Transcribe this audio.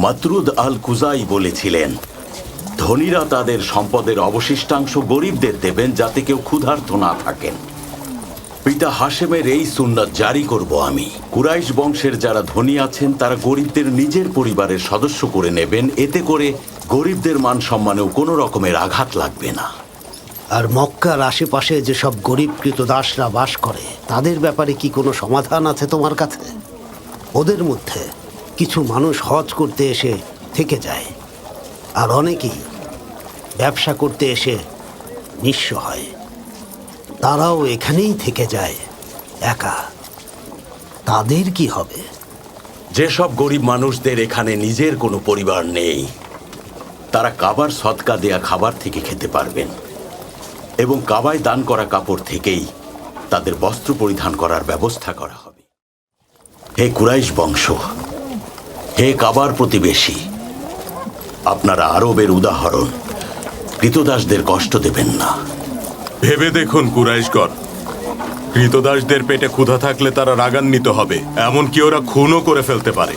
মাতরুদ আল কুজাই বলেছিলেন, ধনীরা তাদের সম্পদের অবশিষ্টাংশ গরিবদের দেবেন যাতে কেউ ক্ষুধার্ত না থাকেন। পিতা হাশেমের এই সুন্নাত জারি করব আমি। কুরাইশ বংশের যারা ধনী আছেন তারা গরিবদের নিজের পরিবারের সদস্য করে নেবেন, এতে করে গরিবদের মান সম্মানেও কোনো রকমের আঘাত লাগবে না। আর মক্কার আশেপাশে যেসব গরিব কৃতদাসরা বাস করে তাদের ব্যাপারে কি কোনো সমাধান আছে তোমার কাছে? ওদের মধ্যে কিছু মানুষ হজ করতে এসে থেকে যায়, আর অনেকেই ব্যবসা করতে এসে নিঃস্ব হয়। তারাও এখানেই থেকে যায় একা। তাদের কি হবে? যেসব গরিব মানুষদের এখানে নিজের কোনো পরিবার নেই, তারা কাবার সদকা দেয়া খাবার থেকে খেতে পারবেন এবং কাবায় দান করা কাপড় থেকেই তাদের বস্ত্র পরিধান করার ব্যবস্থা করা হবে। হে কুরাইশ বংশ, হে কাবার প্রতিবেশী, আপনারা আরবের উদাহরণ, কৃতদাসদের কষ্ট দেবেন না। ভেবে দেখুন কুরাইশগণ, কৃতদাসদের পেটে ক্ষুধা থাকলে তারা রাগান্বিত হবে, এমনকি ওরা খুনও করে ফেলতে পারে।